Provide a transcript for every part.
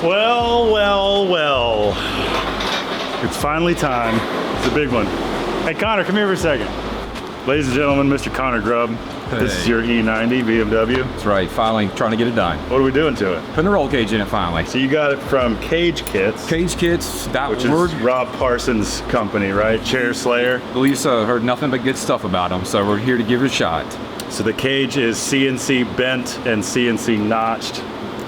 Well, well, well. It's finally time. It's a big one. Hey, Connor, come here for a second. Ladies and gentlemen, Mr. Connor Grubb. Hey. This is your E90 BMW. That's right, finally trying to get it done. What are we doing to it? Putting the roll cage in it finally. So you got it from CageKits. CageKits, which is Rob Parsons' company, right? ChairSlayer. I believe so. Heard nothing but good stuff about them, so we're here to give it a shot. So the cage is CNC bent and CNC notched.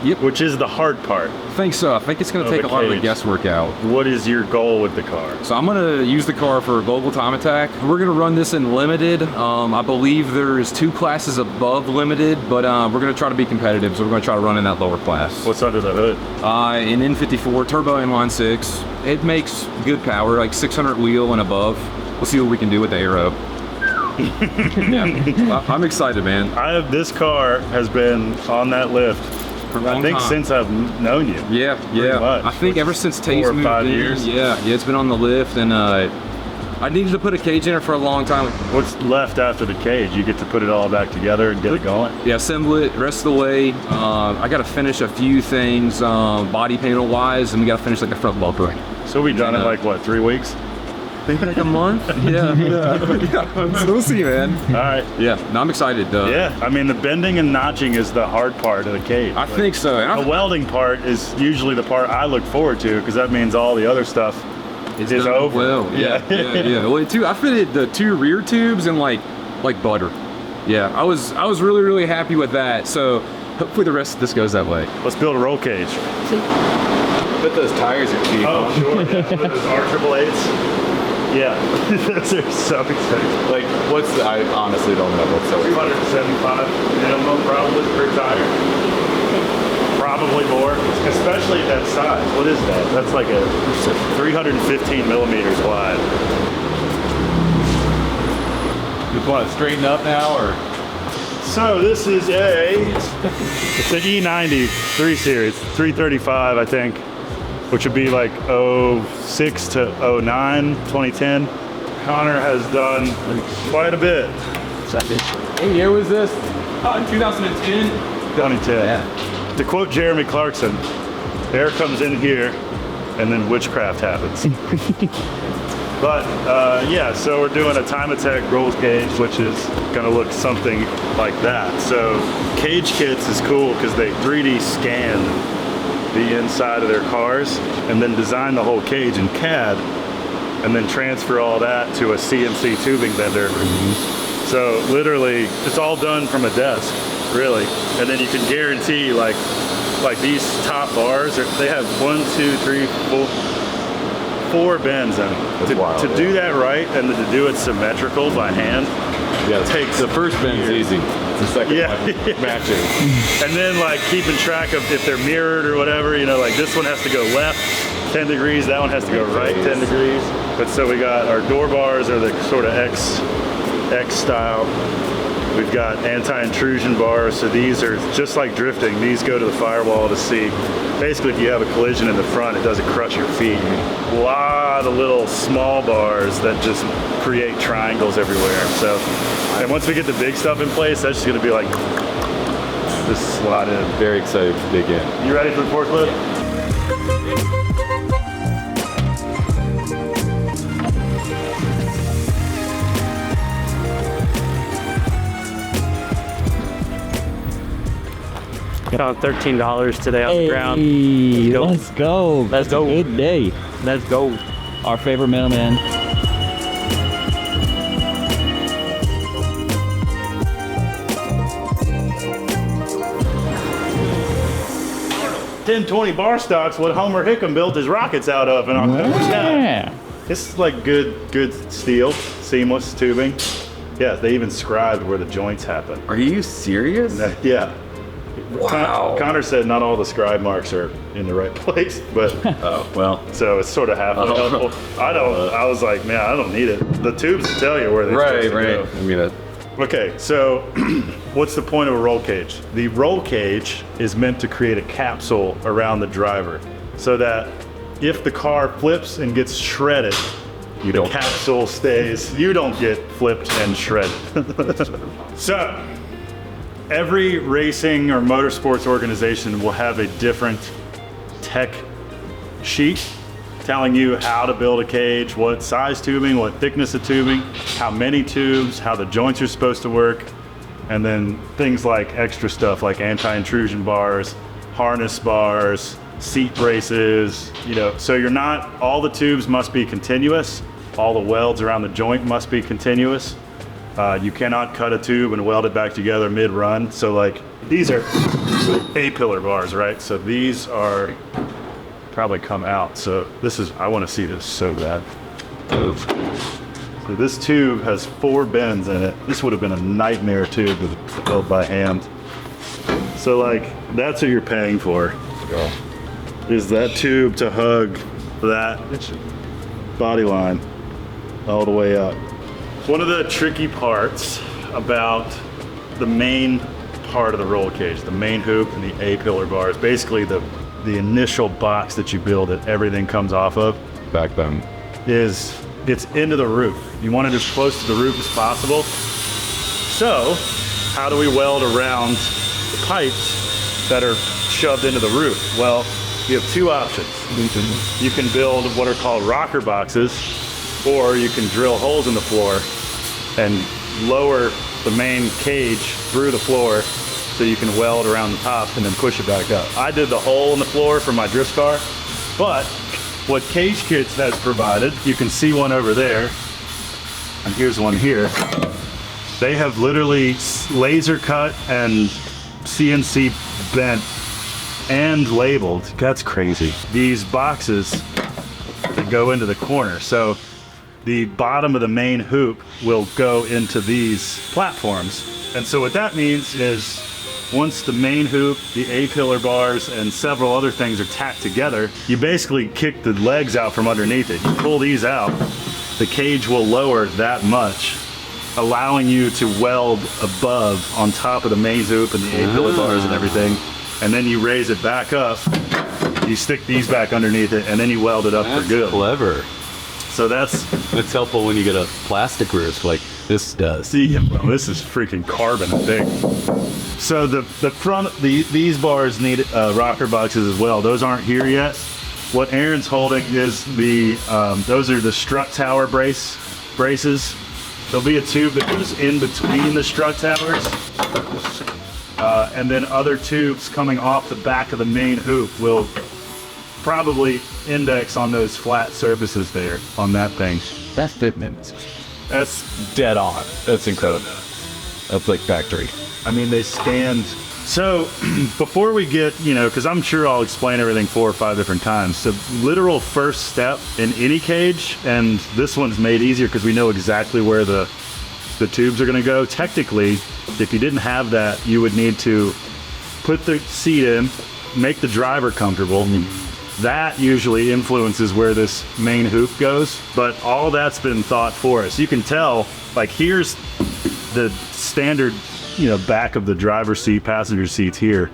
Yep. Which is the hard part. I think so. I think it's going to take a lot of the guesswork out. What is your goal with the car? So I'm going to use the car for a global time attack. We're going to run this in limited. I believe there's 2 classes above limited, but we're going to try to be competitive, so we're going to try to run in that lower class. What's under the hood? An N54 turbo inline 6. It makes good power, like 600 wheel and above. We'll see what we can do with the aero. Yeah, I'm excited, man. This car has been on that lift. I think since I've known you. Yeah. Much. I think ever since Taze moved 4 or 5 in, years. Yeah, it's been on the lift, and I needed to put a cage in it for a long time. What's left after the cage? You get to put it all back together and get it going? Yeah, assemble it, rest of the way. I got to finish a few things body panel wise, and we got to finish like the front bumper. So we done it like what, 3 weeks? Maybe like a month? Yeah. We'll see, man. All right. Yeah, no, I'm excited. Yeah, I mean, the bending and notching is the hard part of the cage. I think so. And the welding part is usually the part I look forward to, because that means all the other stuff is over. Well, yeah. Well, too, I fitted the 2 rear tubes and like butter. Yeah, I was really happy with that. So hopefully the rest of this goes that way. Let's build a roll cage. But those tires are cheap. Oh, sure. Yeah. Those R888s. Yeah, those are so expensive. Like, I honestly don't know what's so expensive. $275 minimum probably per tire. Probably more, especially at that size. What is that? That's like a 315 millimeters wide. You want to straighten up now, or? So this is it's an E90 3 Series, 335 I think, which would be like 06 to 09, 2010. Connor has done quite a bit. What year was this? 2010. 2010. Yeah. To quote Jeremy Clarkson, air comes in here and then witchcraft happens. But yeah, so we're doing a time attack roll cage, which is gonna look something like that. So CageKits is cool because they 3D scan the inside of their cars and then design the whole cage in CAD and then transfer all that to a CNC tubing bender. So literally it's all done from a desk, really. And then you can guarantee like these top bars, they have 1, 2, 3, 4 bends in them. To do that right and to do it symmetrical by hand, takes the first bend's easy. The second one, matching. And then like keeping track of if they're mirrored or whatever, you know, like this one has to go left 10 degrees, that one has to go right 10 degrees. But so we got our door bars are the sort of X style. We've got anti-intrusion bars, so these are just like drifting. These go to the firewall to see. Basically, if you have a collision in the front, it doesn't crush your feet. A lot of little small bars that just create triangles everywhere. So, and once we get the big stuff in place, that's just gonna be like, just slide in. Very excited to dig in. You ready for the forklift? Yeah. Got $13 today on the ground. Let's go. Let's go. Good day. Let's go. Our favorite mailman. $10-20 bar stocks, what Homer Hickam built his rockets out of in October. Yeah. This is like good steel, seamless tubing. Yeah, they even scribed where the joints happen. Are you serious? Yeah. Wow. Connor said not all the scribe marks are in the right place, but so it's sort of halfway helpful. I was like, man, I don't need it. The tubes tell you where they're supposed to go. I mean, Okay, so what's the point of a roll cage? The roll cage is meant to create a capsule around the driver so that if the car flips and gets shredded, the capsule stays. You don't get flipped and shredded. So, every racing or motorsports organization will have a different tech sheet telling you how to build a cage, what size tubing, what thickness of tubing, how many tubes, how the joints are supposed to work, and then things like extra stuff like anti-intrusion bars, harness bars, seat braces, so you're not, all the tubes must be continuous, all the welds around the joint must be continuous. You cannot cut a tube and weld it back together mid-run. So like, these are A-pillar bars, right? So these are probably come out. So this is, I want to see this so bad. So this tube has 4 bends in it. This would have been a nightmare tube to build by hand. So like, that's what you're paying for. Is that tube to hug that body line all the way up. One of the tricky parts about the main part of the roll cage, the main hoop and the A-pillar bars, basically the initial box that you build that everything comes off of, back then, is it's into the roof. You want it as close to the roof as possible. So, how do we weld around the pipes that are shoved into the roof? Well, you have 2 options. You can build what are called rocker boxes, or you can drill holes in the floor and lower the main cage through the floor so you can weld around the top and then push it back up. I did the hole in the floor for my drift car, but what CageKits has provided, you can see one over there, and here's one here. They have literally laser cut and CNC bent and labeled, that's crazy, these boxes that go into the corner. So the bottom of the main hoop will go into these platforms. And so what that means is once the main hoop, the A-pillar bars, and several other things are tacked together, you basically kick the legs out from underneath it. You pull these out, the cage will lower that much, allowing you to weld above on top of the main hoop and the A-pillar bars and everything. And then you raise it back up, you stick these back underneath it, and then you weld it up for good. Clever. So it's helpful when you get a plastic roof like this does. See, well, this is freaking carbon thick. So the front, these bars need rocker boxes as well. Those aren't here yet. What Aaron's holding is those are the strut tower braces. There'll be a tube that goes in between the strut towers. And then other tubes coming off the back of the main hoop will probably index on those flat surfaces there on that thing. That fitment. That's Dead on. That's incredible. That's like factory. I mean, they scanned. So before we get, because I'm sure I'll explain everything 4 or 5 different times. The literal first step in any cage, and this one's made easier because we know exactly where the tubes are going to go. Technically, if you didn't have that, you would need to put the seat in, make the driver comfortable. That usually influences where this main hoop goes, but all that's been thought for us. You can tell, like, here's the standard, back of the driver's seat, passenger seats here.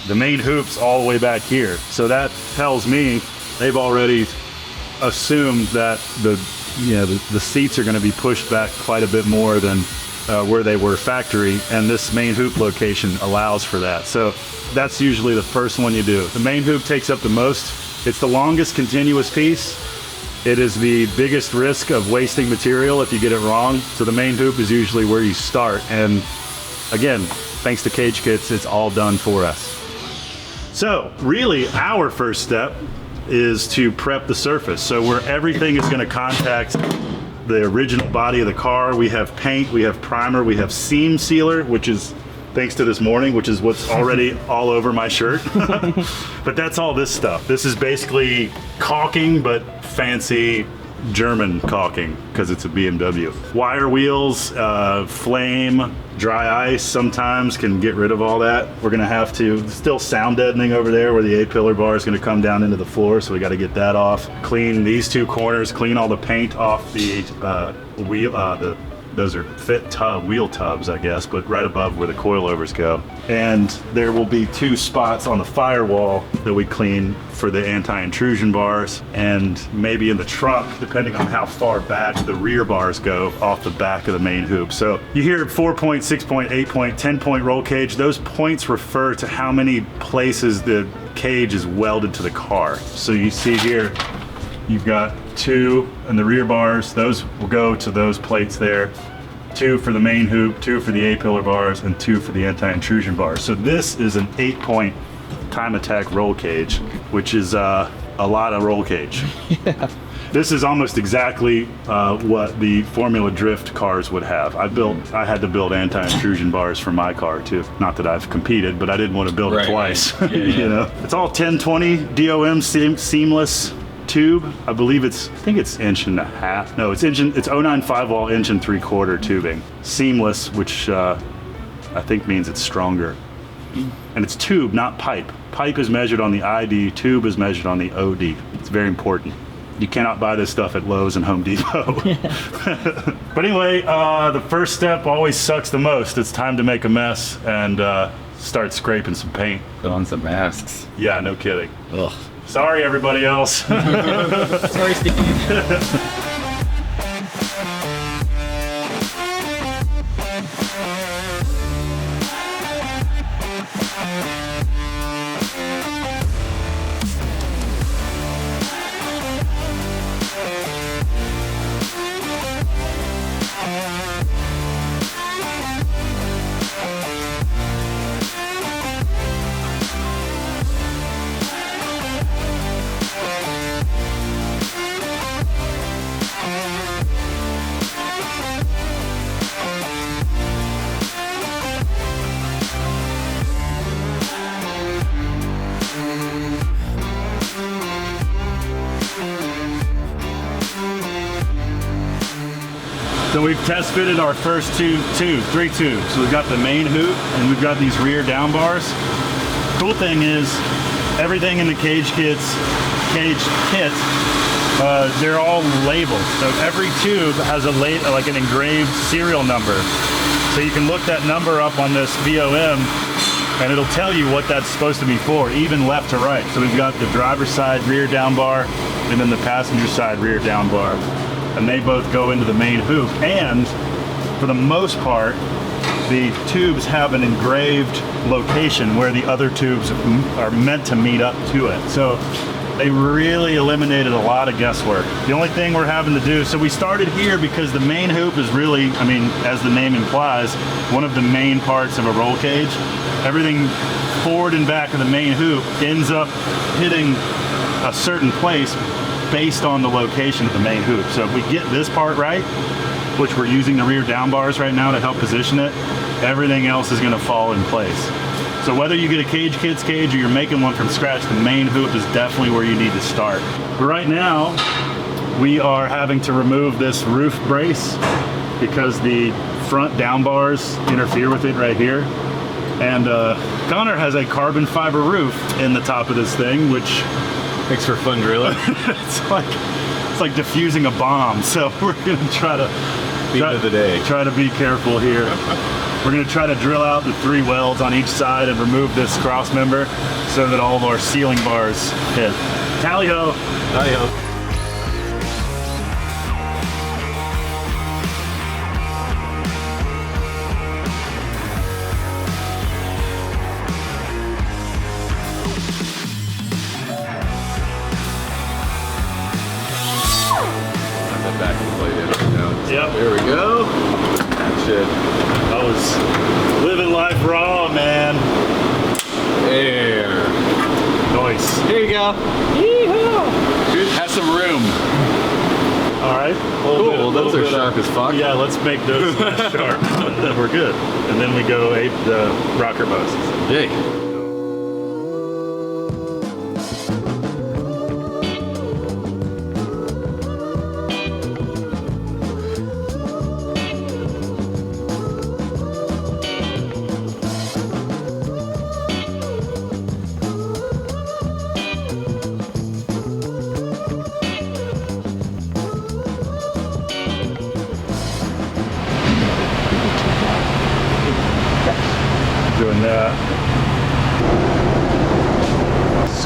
The main hoop's all the way back here. So that tells me they've already assumed that the seats are going to be pushed back quite a bit more than where they were factory, and this main hoop location allows for that. So that's usually the first one you do. The main hoop takes up the most. It's the longest continuous piece. It is the biggest risk of wasting material if you get it wrong. So the main hoop is usually where you start. And again, thanks to CageKits, it's all done for us. So really, our first step is to prep the surface. So where everything is going to contact the original body of the car, we have paint, we have primer, we have seam sealer, which is thanks to this morning, which is what's already all over my shirt. But that's all this stuff. This is basically caulking, but fancy, German caulking because it's a BMW. Wire wheels, flame, dry ice sometimes can get rid of all that. We're gonna have to, still sound deadening over there where the A-pillar bar is gonna come down into the floor, so we gotta get that off. Clean these two corners, clean all the paint off the wheel, those are wheel tubs, I guess, but right above where the coilovers go. And there will be 2 spots on the firewall that we clean for the anti-intrusion bars, and maybe in the trunk, depending on how far back the rear bars go off the back of the main hoop. So you hear 4-point, 6-point, 8-point, 10-point roll cage. Those points refer to how many places the cage is welded to the car. So you see here, you've got 2 in the rear bars. Those will go to those plates there. 2 for the main hoop, 2 for the A-pillar bars, and 2 for the anti-intrusion bars. So this is an 8-point time attack roll cage, which is a lot of roll cage. Yeah. This is almost exactly what the Formula Drift cars would have. I had to build anti-intrusion bars for my car too. Not that I've competed, but I didn't want to build it twice. Yeah, yeah. You know, it's all 1020 DOM seamless tube. I believe I think it's 1.5 inch. No, it's 0.95 wall 1 3/4 inch tubing. Seamless, which I think means it's stronger. And it's tube, not pipe. Pipe is measured on the ID, tube is measured on the OD. It's very important. You cannot buy this stuff at Lowe's and Home Depot. But anyway, the first step always sucks the most. It's time to make a mess and start scraping some paint. Put on some masks. Yeah, no kidding. Ugh. Sorry, everybody else. Sorry, Steve. So we've test fitted our first 3 tubes. So we've got the main hoop and we've got these rear down bars. Cool thing is everything in the CageKits, they're all labeled. So every tube has like an engraved serial number. So you can look that number up on this VOM and it'll tell you what that's supposed to be for, even left to right. So we've got the driver's side rear down bar and then the passenger side rear down bar. And they both go into the main hoop. And for the most part, the tubes have an engraved location where the other tubes are meant to meet up to it. So they really eliminated a lot of guesswork. The only thing we're having to do, so we started here because the main hoop is really, I mean, as the name implies, one of the main parts of a roll cage. Everything forward and back of the main hoop ends up hitting a certain place based on the location of the main hoop. So if we get this part right, which we're using the rear down bars right now to help position it, everything else is gonna fall in place. So whether you get a CageKits cage or you're making one from scratch, the main hoop is definitely where you need to start. But right now, we are having to remove this roof brace because the front down bars interfere with it right here. And Connor has a carbon fiber roof in the top of this thing, which Thanks for fun drilling. it's like diffusing a bomb. So we're gonna try to be careful here. We're gonna try to drill out the 3 welds on each side and remove this cross member so that all of our ceiling bars hit. Tally-ho! Tally-ho. Yep. There we go. Shit. I was living life raw, man. There. Nice. Here you go. Yeehaw. Dude, has some room. All right. Cool. Those are sharp as fuck. Yeah, let's make those sharp. Then we're good. And then we go ape the rocker posts. Hey.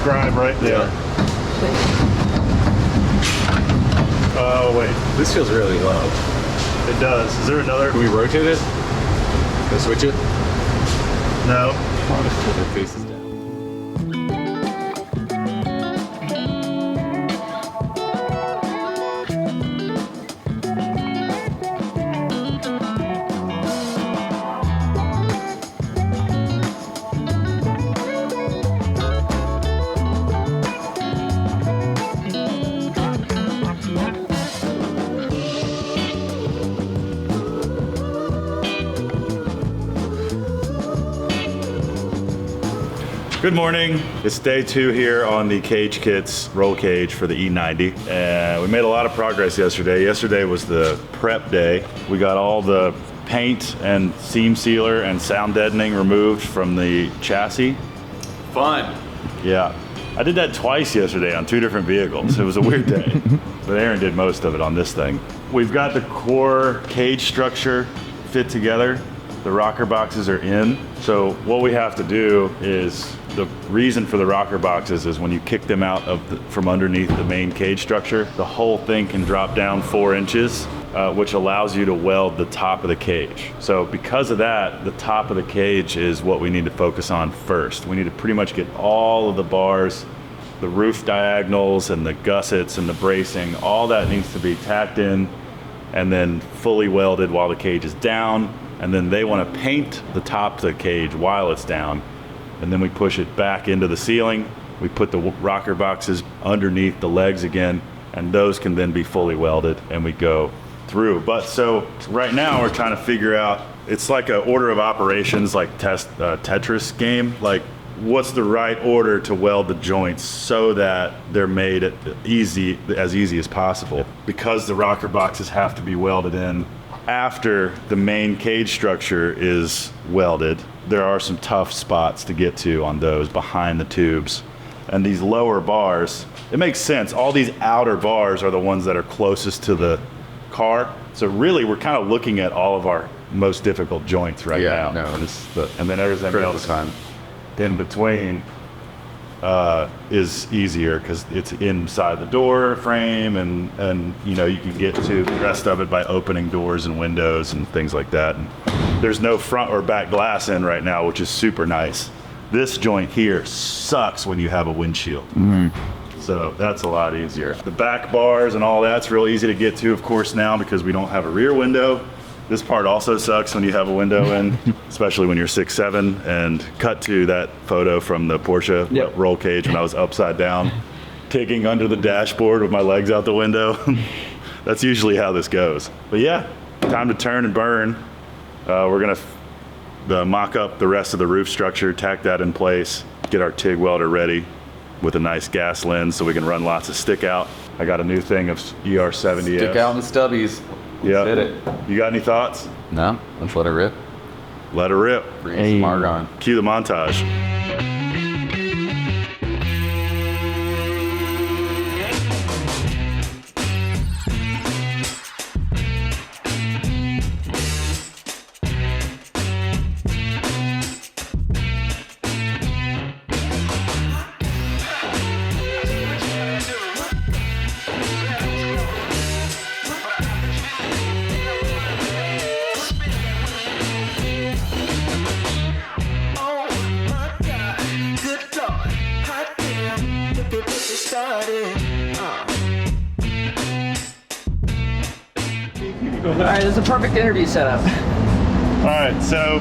scribe right there. Oh wait, This feels really low. it does. Is there another? Can we rotate it? Can I switch it? No. It faces down. Good morning. It's day 2 here on the CageKits roll cage for the E90. And we made a lot of progress yesterday. Yesterday was the prep day. We got all the paint and seam sealer and sound deadening removed from the chassis. Fun. Yeah. I did that twice yesterday on 2 different vehicles. It was a weird day. But Aaron did most of it on this thing. We've got the core cage structure fit together. The rocker boxes are in. So what we have to do is, the reason for the rocker boxes is when you kick them out from underneath the main cage structure, the whole thing can drop down 4 inches, which allows you to weld the top of the cage. So because of that, the top of the cage is what we need to focus on first. We need to pretty much get all of the bars, the roof diagonals and the gussets and the bracing, all that needs to be tacked in and then fully welded while the cage is down. And then they want to paint the top of the cage while it's down. And then we push it back into the ceiling. We put the rocker boxes underneath the legs again, and those can then be fully welded, and we go through. But so right now we're trying to figure out, it's like an order of operations, like Tetris game. Like, what's the right order to weld the joints so that they're made as easy as possible? Because the rocker boxes have to be welded in after the main cage structure is welded. There are some tough spots to get to on those behind the tubes. And these lower bars, it makes sense. All these outer bars are the ones that are closest to the car. So really, we're kind of looking at all of our most difficult joints right now. No, this is the And then everything critical else time. in between is easier because it's inside the door frame, and you know, you can get to the rest of it by opening doors and windows and things like that. And there's no front or back glass in right now, which is super nice. This joint here sucks when you have a windshield. So that's a lot easier. The back bars and all that's real easy to get to, of course, now because we don't have a rear window. This part also sucks when you have a window in, especially when you're 6'7", and cut to that photo from the Porsche roll cage when I was upside down, taking under the dashboard with my legs out the window. That's usually how this goes. But yeah, time to turn and burn. We're gonna mock up the rest of the roof structure, tack that in place, get our TIG welder ready with a nice gas lens so we can run lots of stick out. I got a new thing of ER70. Stick out in the stubbies. Yeah. Did it. You got any thoughts? No, let's let it rip. Let her rip. Bring some argon. Cue the montage. All right, this is a perfect interview setup. All right, so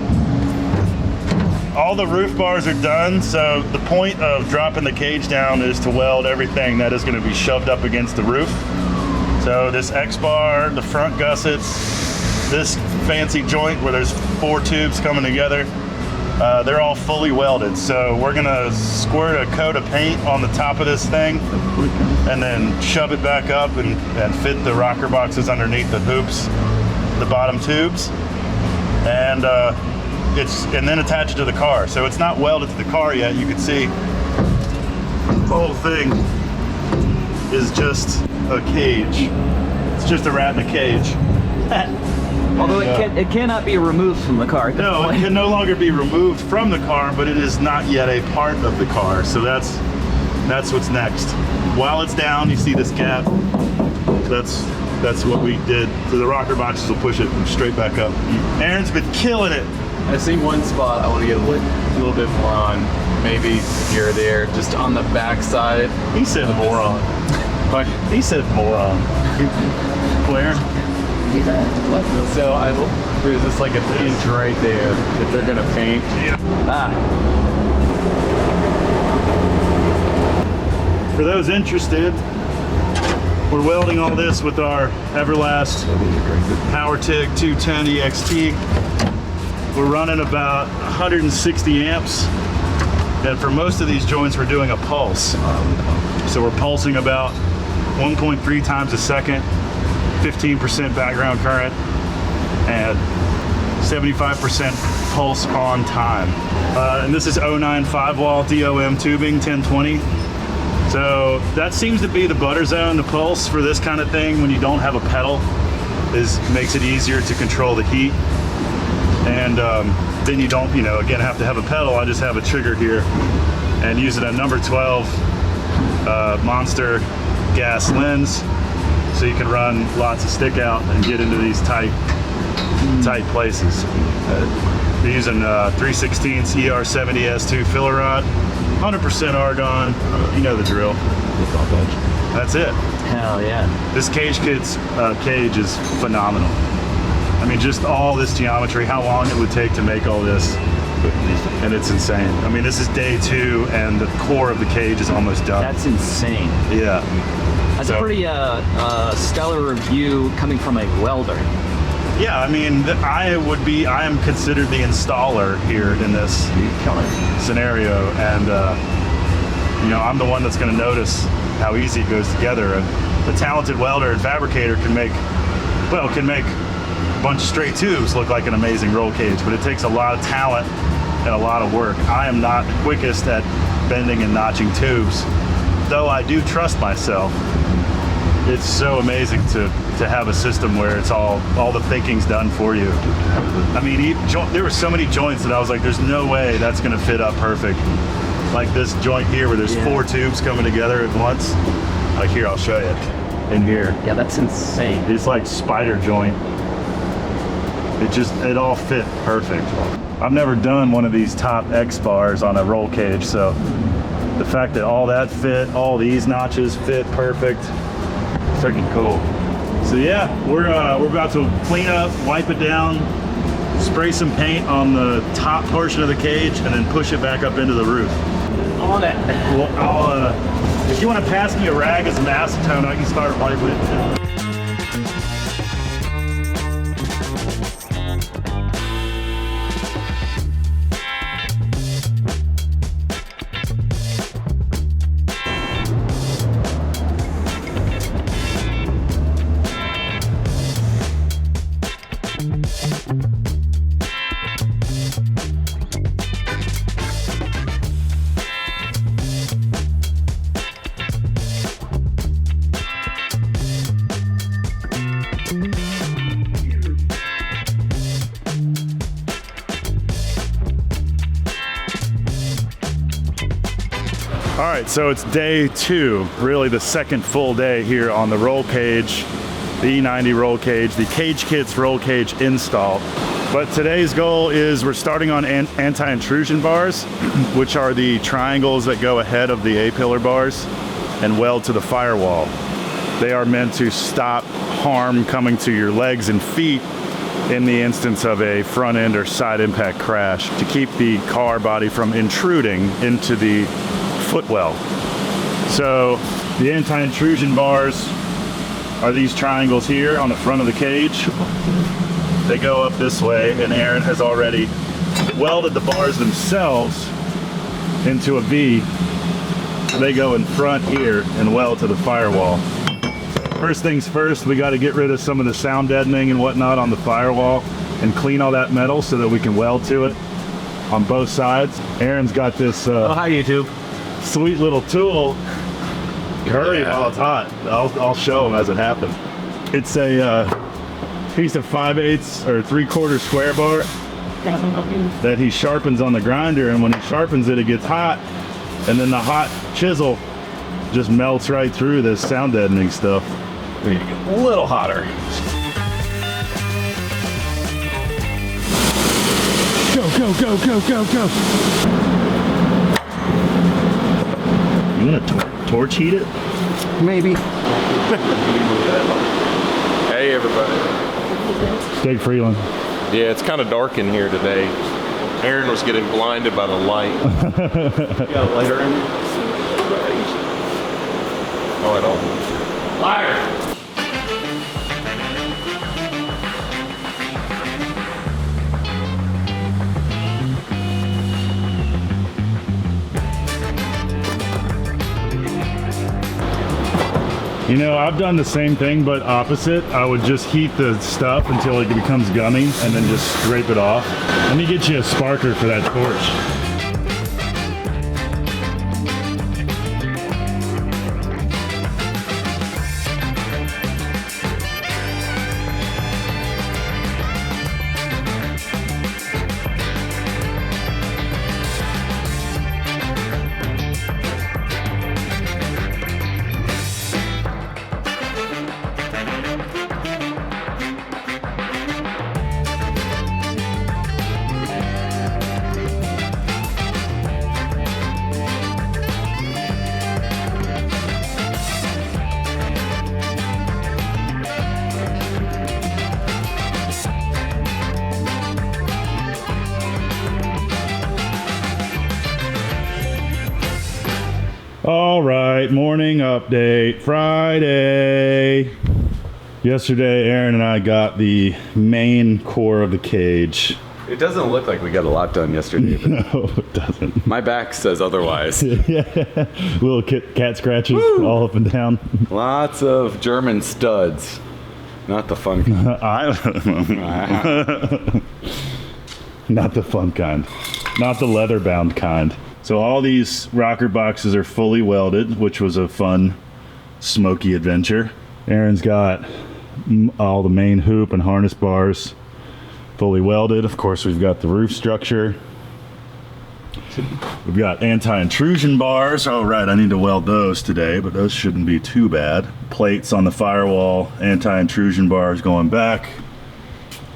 all the roof bars are done. So the point of dropping the cage down is to weld everything that is going to be shoved up against the roof. So this X bar, the front gussets, this fancy joint where there's 4 tubes coming together, they're all fully welded. So we're gonna squirt a coat of paint on the top of this thing and then shove it back up and fit the rocker boxes underneath the hoops, the bottom tubes, and then attach it to the car. So it's not welded to the car yet. You can see the whole thing is just a cage. It's just a rat in a cage. Although it cannot be removed from the car. No, it can no longer be removed from the car, but it is not yet a part of the car. So that's That's what's next. While it's down, you see this gap. That's what we did. So the rocker boxes will push it straight back up. Aaron's been killing it. I see one spot I want to get a little bit more on, maybe here or there, just on the back side. He said moron. But He said moron. Where? so there's just like an inch right there that they're gonna paint. For those interested, we're welding all this with our Everlast PowerTig 210 EXT. We're running about 160 amps. And for most of these joints, we're doing a pulse. So we're pulsing about 1.3 times a second, 15% background current, and 75% pulse on time. And this is 09 5-wall DOM tubing, 1020. So that seems to be the butter zone, the pulse for this kind of thing when you don't have a pedal makes it easier to control the heat. And then you don't, again, have to have a pedal. I just have a trigger here and using a number 12 Monster gas lens, so you can run lots of stick out and get into these tight places. We're using 3/16 ER70S2 filler rod, 100% argon. You know the drill. That's it. Hell yeah. This CageKits cage is phenomenal. I mean, just all this geometry, how long it would take to make all this, and it's insane. I mean, this is day 2, and the core of the cage is almost done. That's insane. Yeah. That's a pretty stellar review coming from a welder. Yeah, I mean, I am considered the installer here in this scenario, and I'm the one that's going to notice how easy it goes together. A talented welder and fabricator can make a bunch of straight tubes look like an amazing roll cage, but it takes a lot of talent and a lot of work. I am not quickest at bending and notching tubes, though I do trust myself. It's so amazing to have a system where it's all the thinking's done for you. I mean, there were so many joints that I was like, there's no way that's gonna fit up perfect. Like this joint here where there's 4 tubes coming together at once. Like here, I'll show you. In here. Yeah, that's insane. It's like spider joint. It all fit perfect. I've never done one of these top X bars on a roll cage, so the fact that all that fit, all these notches fit perfect, it's freaking cool. So yeah, we're about to clean up, wipe it down, spray some paint on the top portion of the cage, and then push it back up into the roof. On it. Well, if you want to pass me a rag as an acetone, I can start wiping it too. All right, so it's day 2, really the second full day here on the roll cage, the E90 roll cage, the CageKits roll cage install. But today's goal is we're starting on anti-intrusion bars, which are the triangles that go ahead of the A-pillar bars and weld to the firewall. They are meant to stop harm coming to your legs and feet in the instance of a front end or side impact crash, to keep the car body from intruding into the footwell. So the anti-intrusion bars are these triangles here on the front of the cage. They go up this way, and Aaron has already welded the bars themselves into a V. They go in front here and weld to the firewall. First things first, we got to get rid of some of the sound deadening and whatnot on the firewall and clean all that metal so that we can weld to it on both sides. Aaron's got this Hi, YouTube. sweet little tool. Hurry while it's hot. I'll show him as it happens. It's a piece of 5/8 or 3/4 square bar that he sharpens on the grinder, and when he sharpens it, it gets hot, and then the hot chisel just melts right through this sound deadening stuff. There you go. A little hotter. Go, go, go, go, go, go. You want to torch heat it? Maybe. Hey, everybody. State Freeland. Yeah, it's kind of dark in here today. Aaron was getting blinded by the light. You got a lighter in there? Oh, I don't. Lighter! You know, I've done the same thing, but opposite. I would just heat the stuff until it becomes gummy and then just scrape it off. Let me get you a sparker for that torch. All right, morning update, Friday. Yesterday, Aaron and I got the main core of the cage. It doesn't look like we got a lot done yesterday. But No, it doesn't. my back says otherwise. Yeah, little cat scratches all up and down. Lots of German studs. Not the fun kind. Not the fun kind. Not the leather bound kind. So all these rocker boxes are fully welded, which was a fun, smoky adventure. Aaron's got all the main hoop and harness bars fully welded. Of course, we've got the roof structure. We've got anti-intrusion bars. Oh, right, I need to weld those today, but those shouldn't be too bad. Plates on the firewall, anti-intrusion bars going back.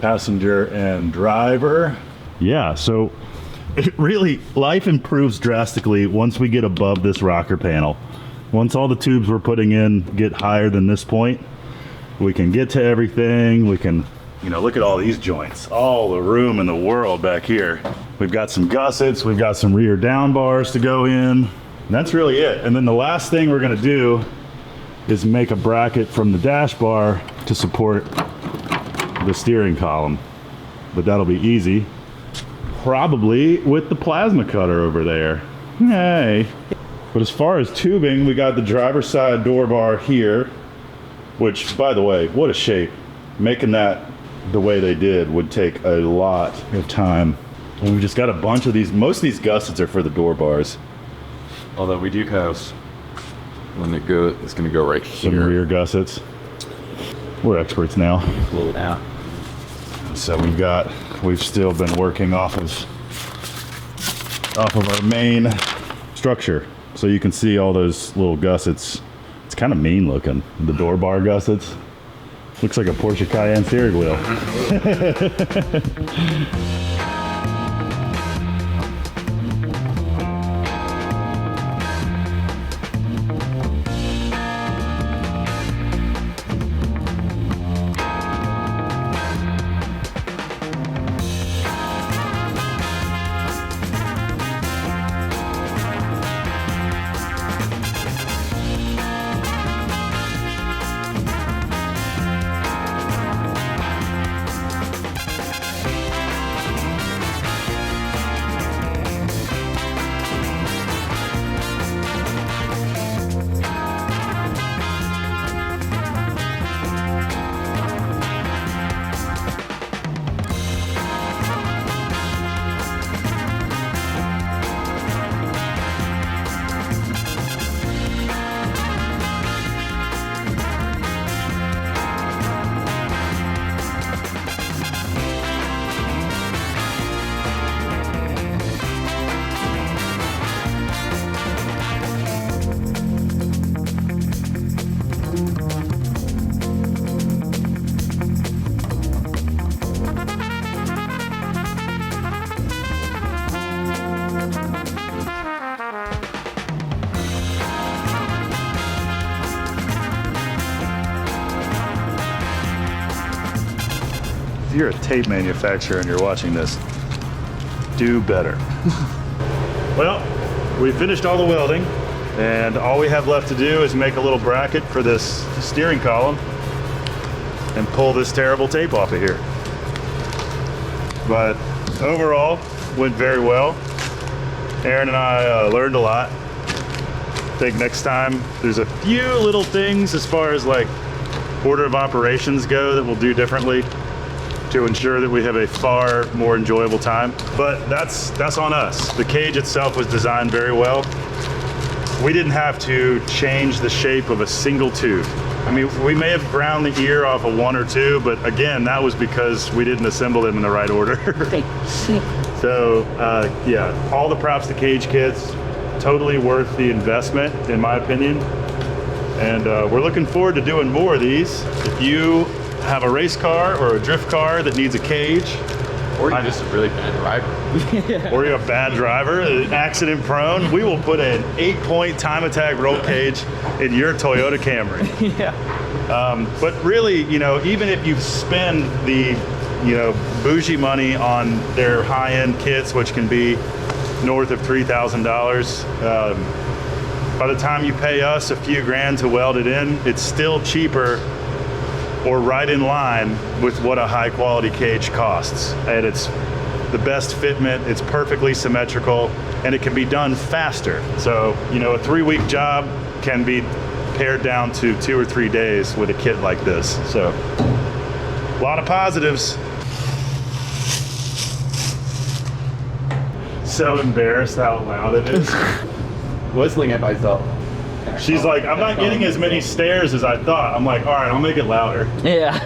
Passenger and driver. Yeah, so it really, life improves drastically once we get above this rocker panel. Once all the tubes we're putting in get higher than this point, we can get to everything. We can, you know, look at all these joints, all the room in the world back here. We've got some gussets, we've got some rear down bars to go in. And that's really it. And then the last thing we're gonna do is make a bracket from the dash bar to support the steering column. But that'll be easy. Probably with the plasma cutter over there. Hey. But as far as tubing, we got the driver's side door bar here, which, by the way, what a shape. Making that the way they did would take a lot of time. And we've just got a bunch of these. Most of these gussets are for the door bars. Although we do have, when it go, it's going to go right Some here. rear gussets. We're experts now. Yeah. So we've still been working off of our main structure. So you can see all those little gussets. It's kind of mean looking, the door bar gussets. Looks like a Porsche Cayenne steering wheel. you're a tape manufacturer and you're watching this, do better. Well, we finished all the welding, and all we have left to do is make a little bracket for this steering column and pull this terrible tape off of here. But overall, went very well. Aaron and I learned a lot. I think next time there's a few little things as far as like order of operations go that we'll do differently to ensure that we have a far more enjoyable time. But that's on us. The cage itself was designed very well. We didn't have to change the shape of a single tooth. I mean, we may have ground the ear off of one or two, but again, that was because we didn't assemble them in the right order. So yeah, all the props to CageKits, totally worth the investment in my opinion. And we're looking forward to doing more of these. If you have a race car or a drift car that needs a cage, Or you're just a really bad driver. or you're a bad driver, accident prone, we will put an 8-point time attack roll cage in your Toyota Camry. But really, you know, even if you spend the, you know, bougie money on their high-end kits, which can be north of $3,000, by the time you pay us a few grand to weld it in, it's still cheaper or right in line with what a high quality cage costs. And it's the best fitment, it's perfectly symmetrical, and it can be done faster. So, you know, a 3-week job can be pared down to 2 or 3 days with a kit like this. So, a lot of positives. So embarrassed how loud it is. Whistling at myself. She's like, I'm not getting as many stares as I thought. I'm like, all right, I'll make it louder. Yeah.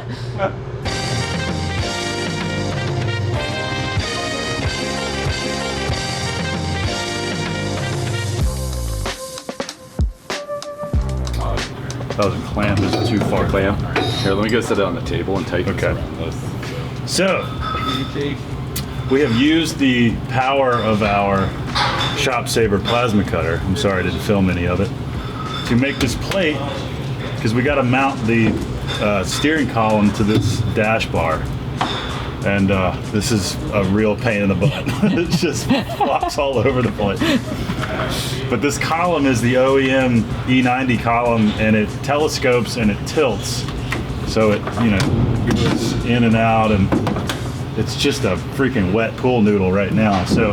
That was a clamp, this is too far. Clamp. Here, let me go sit it on the table and tighten this Okay. around this. So, we have used the power of our Shop Saver plasma cutter. I'm sorry I didn't film any of it. To make this plate, because we got to mount the steering column to this dash bar. And this is a real pain in the butt. It just flops all over the place. But this column is the OEM E90 column, and it telescopes and it tilts. So it, you know, goes in and out, and it's just a freaking wet pool noodle right now. So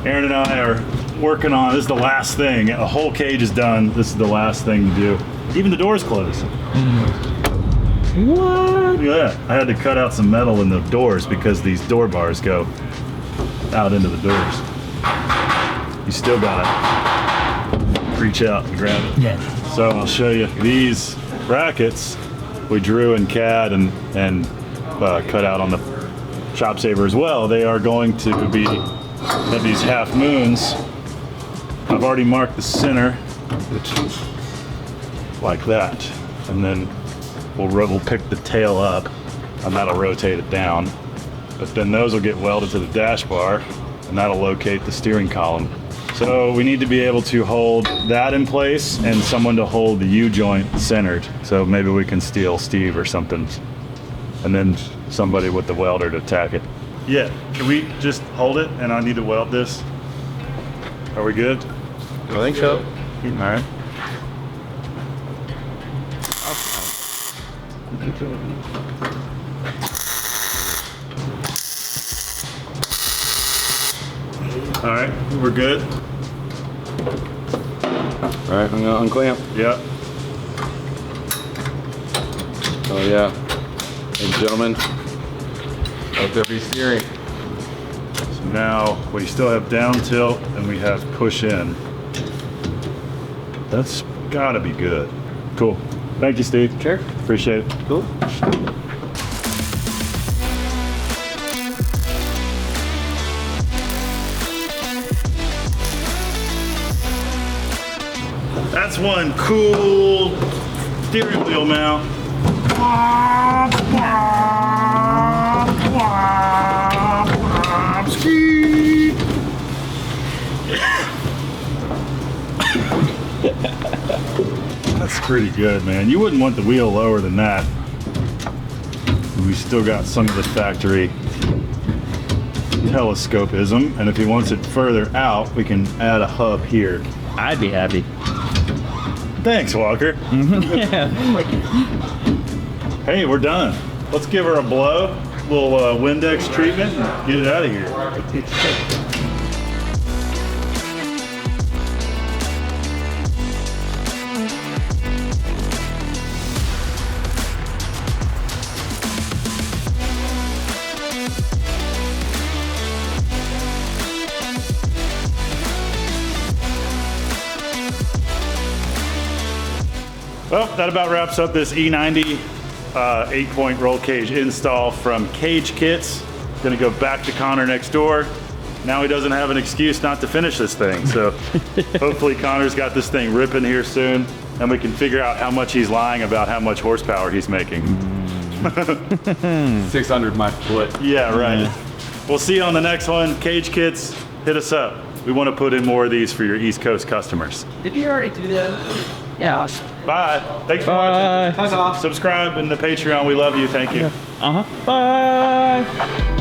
Aaron and I are working on, this is the last thing. A whole cage is done. This is the last thing to do. Even the door's closed. What? Yeah, I had to cut out some metal in the doors because these door bars go out into the doors. You still gotta reach out and grab it. Yeah. So I'll show you these brackets we drew in CAD and cut out on the Shop Saver as well. They are going to be at these half moons. I've already marked the center, which is like that, and then we'll pick the tail up, and that'll rotate it down. But then those will get welded to the dash bar, and that'll locate the steering column. So we need to be able to hold that in place and someone to hold the U-joint centered. So maybe we can steal Steve or something, and then somebody with the welder to tack it. Yeah, can we just hold it and I need to weld this? Are we good? I think so. All right. All right, we're good. All right, I'm gonna unclamp. Yep. Oh yeah. Hey gentlemen, let there be steering. So now we still have down tilt and we have push in. That's gotta be good. Cool. Thank you, Steve. Sure. Appreciate it. Cool. That's one cool steering wheel mount. That's pretty good, man. You wouldn't want the wheel lower than that. We still got some of the factory telescopism, and if he wants it further out, we can add a hub here. I'd be happy. Thanks, Walker. Yeah. Hey, we're done. Let's give her a blow, a little Windex treatment, and get it out of here. Well, that about wraps up this E90 8-point roll cage install from CageKits. Gonna go back to Connor next door. Now he doesn't have an excuse not to finish this thing. So hopefully Connor's got this thing ripping here soon, and we can figure out how much he's lying about how much horsepower he's making. 600 my foot. Yeah, right. We'll see you on the next one. CageKits, hit us up. We want to put in more of these for your East Coast customers. Did you already do that? Yeah. Bye. Thanks for watching. Subscribe in the Patreon. We love you. Thank you. Bye.